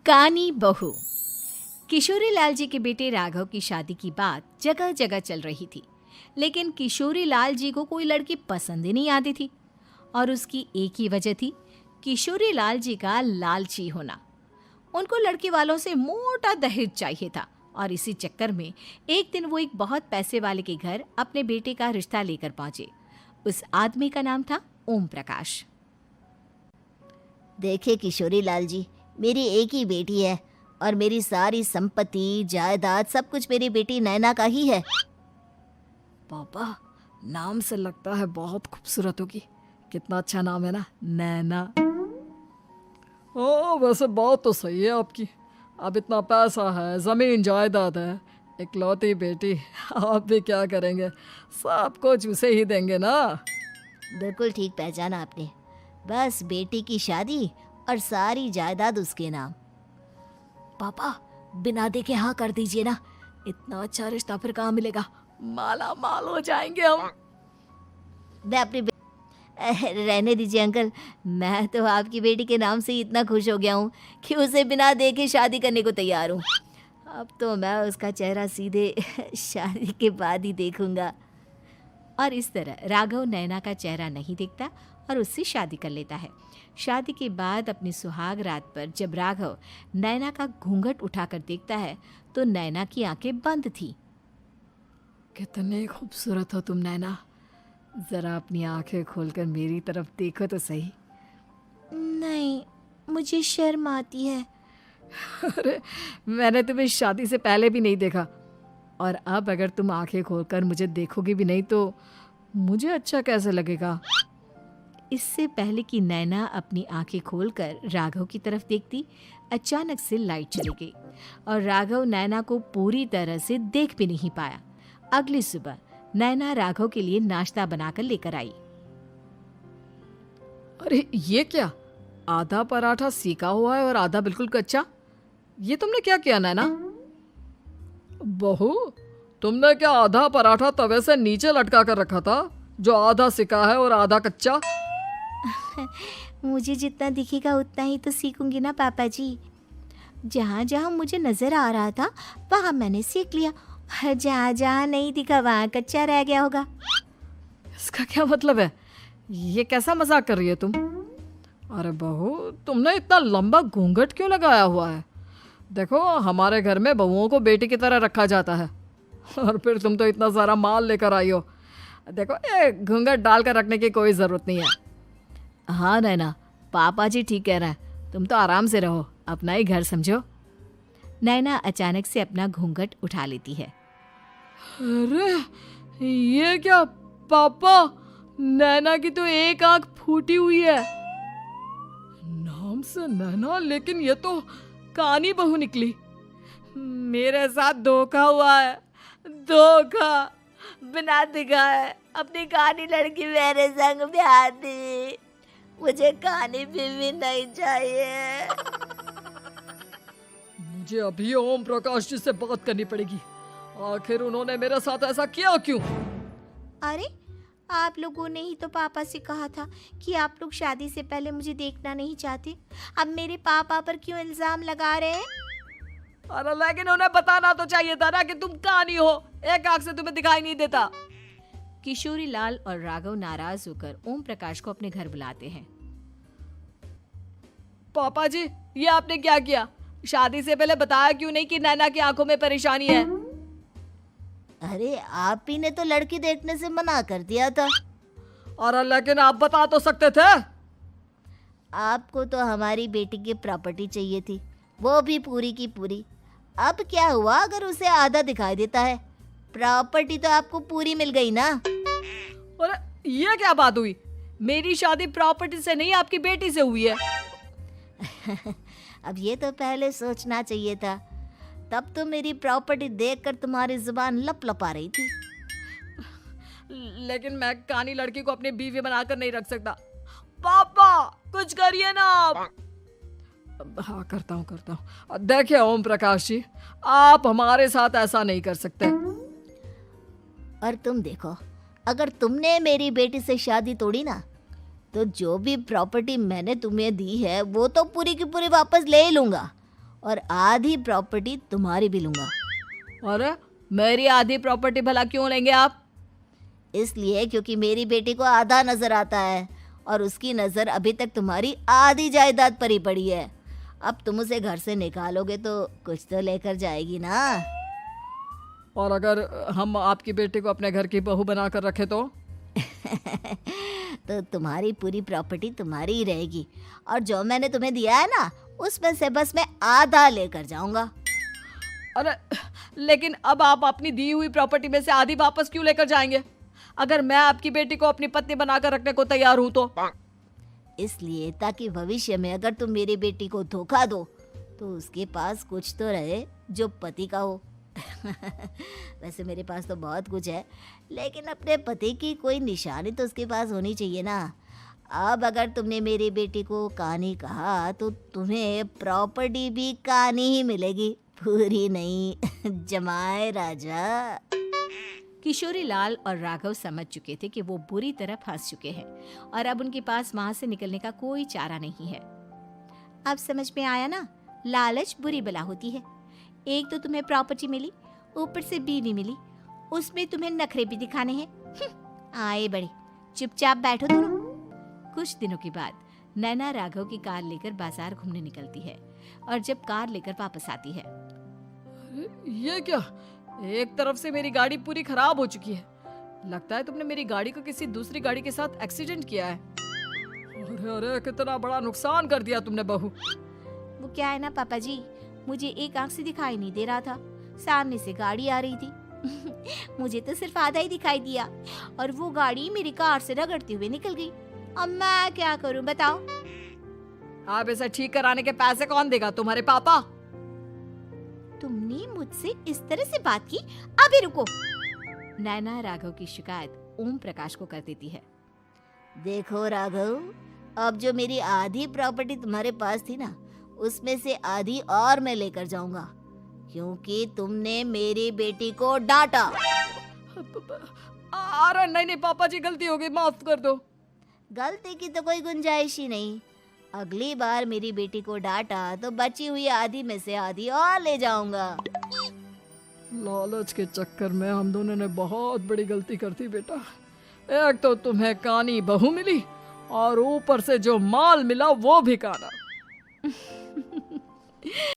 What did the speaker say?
कानी बहू। किशोरी लाल जी के बेटे राघव की शादी की बात जगह जगह चल रही थी, लेकिन किशोरी लाल जी को कोई लड़की पसंद ही नहीं आती थी। और उसकी एक ही वजह थी, किशोरी लाल जी का लालची होना। उनको लड़की वालों से मोटा दहेज चाहिए था और इसी चक्कर में एक दिन वो एक बहुत पैसे वाले के घर अपने बेटे का रिश्ता लेकर पहुंचे। उस आदमी का नाम था ओम प्रकाश। देखिए किशोरी लाल जी, मेरी एक ही बेटी है और मेरी सारी संपत्ति जायदाद सब कुछ मेरी बेटी नैना का ही है। पापा, नाम से लगता है बहुत खूबसूरत होगी। कितना अच्छा नाम है ना, नैना। ओ, वैसे बात तो सही है आपकी। अब इतना पैसा है, जमीन जायदाद है, इकलौती बेटी, आप भी क्या करेंगे? सब कुछ उसे ही देंगे ना। बिल्कुल ठीक पहचाना आपने। बस बेटी की शादी और सारी जायदाद उसके नाम। पापा, बिना देखे हाँ कर दीजिए ना। इतना अच्छा रिश्ता फिर कहाँ मिलेगा? माला माल हो जाएंगे हम। मैं अपनी रहने दीजिए अंकल, मैं तो आपकी बेटी के नाम से ही इतना खुश हो गया हूँ कि उसे बिना देखे शादी करने को तैयार हूँ। अब तो मैं उसका चेहरा सीधे शादी के बाद ही देखूंगा। और इस तरह राघव नैना का चेहरा नहीं देखता और उससे शादी कर लेता है। शादी के बाद अपनी सुहाग रात पर जब राघव नैना का घूंघट उठाकर देखता है तो नैना की आंखें बंद थी। कितने खूबसूरत हो तुम नैना। जरा अपनी आंखें खोलकर मेरी तरफ देखो तो सही। नहीं, मुझे शर्म आती है। अरे, मैंने तुम्हें शादी से पहले भी नहीं देखा और अब अगर तुम आंखें खोलकर मुझे देखोगी भी नहीं तो मुझे अच्छा कैसे लगेगा? इससे पहले कि नैना अपनी आंखें खोलकर राघव की तरफ देखती, अचानक से लाइट चली गई और राघव नैना को पूरी तरह से देख भी नहीं पाया। अगली सुबह नैना राघव के लिए नाश्ता बनाकर लेकर आई। अरे ये क्या? आधा पराठा सेका हुआ है और आधा बिल्कुल कच्चा। ये तुमने क्या किया नैना? बहू, तुमने क्या आधा पराठा तवे से नीचे लटका कर रखा था जो आधा सेका है और आधा कच्चा? मुझे जितना दिखेगा उतना ही तो सीखूंगी ना पापा जी। जहाँ जहाँ मुझे नजर आ रहा था वहाँ मैंने सीख लिया, जहाँ जहाँ नहीं दिखा वहाँ कच्चा रह गया होगा। इसका क्या मतलब है? ये कैसा मजाक कर रही है तुम? अरे बहू, तुमने इतना लंबा घूंघट क्यों लगाया हुआ है? देखो, हमारे घर में बहुओं को बेटी की तरह रखा जाता है और फिर तुम तो इतना सारा माल लेकर आई हो। देखो, ये घूंघट डालकर रखने की कोई ज़रूरत नहीं है। हाँ नैना, पापा जी ठीक कह रहे हैं, तुम तो आराम से रहो, अपना ही घर समझो। नैना अचानक से अपना घूंघट उठा लेती है। अरे ये क्या पापा, नैना की तो एक आंख फूटी हुई है। नाम से नैना, लेकिन ये तो कानी बहू निकली। मेरे साथ धोखा हुआ है, धोखा। बिना दिखाए अपनी कानी लड़की मेरे संग ब्याह दी। मुझे कानी बीवी नहीं चाहिए। मुझे अभी ओम प्रकाश जी से बात करनी पड़ेगी। आखिर उन्होंने मेरे साथ ऐसा किया क्यों? अरे, आप लोगों ने ही तो पापा से कहा था कि आप लोग शादी से पहले मुझे देखना नहीं चाहते। अब मेरे पापा पर क्यों इल्जाम लगा रहे हैं? अरे लेकिन उन्हें बताना तो चाहिए था ना कि तुम कानी हो, एक आंख से तुम्हें दिखाई नहीं देता। किशोरी लाल और राघव नाराज होकर ओम प्रकाश को अपने घर बुलाते हैं। पापा जी, ये आपने क्या किया? शादी से पहले बताया क्यों नहीं कि नैना की आंखों में परेशानी है? अरे, आप ही ने तो लड़की देखने से मना कर दिया था। अरे लेकिन आप बता तो सकते थे। आपको तो हमारी बेटी की प्रॉपर्टी चाहिए थी, वो भी पूरी की पूरी। अब क्या हुआ अगर उसे आधा दिखाई देता है? प्रॉपर्टी तो आपको पूरी मिल गई ना। अरे ये क्या बात हुई? मेरी शादी प्रॉपर्टी से नहीं, आपकी बेटी से हुई है। अब ये तो पहले सोचना चाहिए था। तब तो मेरी प्रॉपर्टी देखकर तुम्हारी जुबान लप लपा रही थी। लेकिन मैं कानी लड़की को अपनी बीवी बनाकर नहीं रख सकता। पापा, कुछ करिए ना आप। हाँ, करता हूँ। देखिए ओम प्रकाश जी, आप हमारे साथ ऐसा नहीं कर सकते। और तुम देखो, अगर तुमने मेरी बेटी से शादी तोड़ी ना तो जो भी प्रॉपर्टी मैंने तुम्हें दी है वो तो पूरी की पूरी वापस ले ही लूँगा और आधी प्रॉपर्टी तुम्हारी भी लूँगा। अरे मेरी आधी प्रॉपर्टी भला क्यों लेंगे आप? इसलिए क्योंकि मेरी बेटी को आधा नजर आता है और उसकी नज़र अभी तक तुम्हारी आधी जायदाद पर ही पड़ी है। अब तुम उसे घर से निकालोगे तो कुछ तो लेकर जाएगी ना। और अगर हम आपकी बेटी को अपने घर की बहू बना कर रखे तो? तो तुम्हारी पूरी प्रॉपर्टी तुम्हारी ही रहेगी और जो मैंने तुम्हें दिया है ना उसमें से बस मैं आधा लेकर जाऊंगा। अरे लेकिन अब आप अपनी दी हुई प्रॉपर्टी में से आधी वापस क्यों लेकर जाएंगे? अगर मैं आपकी बेटी को अपनी पत्नी बनाकर रखने को तैयार हूं तो? इसलिए ताकि भविष्य में अगर तुम मेरी बेटी को धोखा दो तो उसके पास कुछ तो रहे जो पति का हो। वैसे मेरे पास तो बहुत कुछ है, लेकिन अपने पति की कोई निशानी तो उसके पास होनी चाहिए ना। अब अगर तुमने मेरी बेटी को कानी कहा तो तुम्हें प्रॉपर्टी भी कानी ही मिलेगी, पूरी नहीं। जमाए राजा। किशोरी लाल और राघव समझ चुके थे कि वो बुरी तरह फंस चुके हैं और अब उनके पास वहां से निकलने का कोई चारा नहीं है। अब समझ में आया ना, लालच बुरी बला होती है। एक तो तुम्हें प्रॉपर्टी मिली, ऊपर से बीवी मिली, उसमें तुम्हें नखरे भी दिखाने हैं। आए बड़े, चुपचाप बैठो दोनों। कुछ दिनों के बाद नैना राघव की कार लेकर बाजार घूमने निकलती है और जब कार लेकर वापस आती है, ये क्या? एक तरफ से मेरी गाड़ी पूरी खराब हो चुकी है। लगता है तुमने मेरी गाड़ी को किसी दूसरी गाड़ी के साथ एक्सीडेंट किया है। अरे अरे कितना बड़ा नुकसान कर दिया तुमने बहू। वो क्या है ना पापा जी, मुझे एक आंख से दिखाई नहीं दे रहा था, सामने से गाड़ी आ रही थी। मुझे तो सिर्फ आधा ही दिखाई दिया और वो गाड़ी मेरी कार से रगड़ते हुए निकल गई। अब मैं क्या करूं बताओ? आप इसे ठीक कराने के पैसे कौन देगा? तुम्हारे पापा। तुमने मुझसे इस तरह से बात की? अभी रुको। नैना राघव की शिकायत ओम प्रकाश को कर देती है। देखो राघव, अब जो मेरी आधी प्रॉपर्टी तुम्हारे पास थी ना उसमें से आधी और मैं लेकर जाऊंगा, क्योंकि तुमने मेरी बेटी को डांटा। अरे नहीं नहीं पापा जी, गलती हो गई, माफ कर दो। गलती की तो कोई गुंजाइश ही नहीं। अगली बार मेरी बेटी को डांटा तो बची हुई आधी में से आधी और ले जाऊंगा। लालच के चक्कर में हम दोनों ने बहुत बड़ी गलती कर दी बेटा। एक तो तुम्हें कानी बहू मिली और ऊपर से जो माल मिला वो भी काना।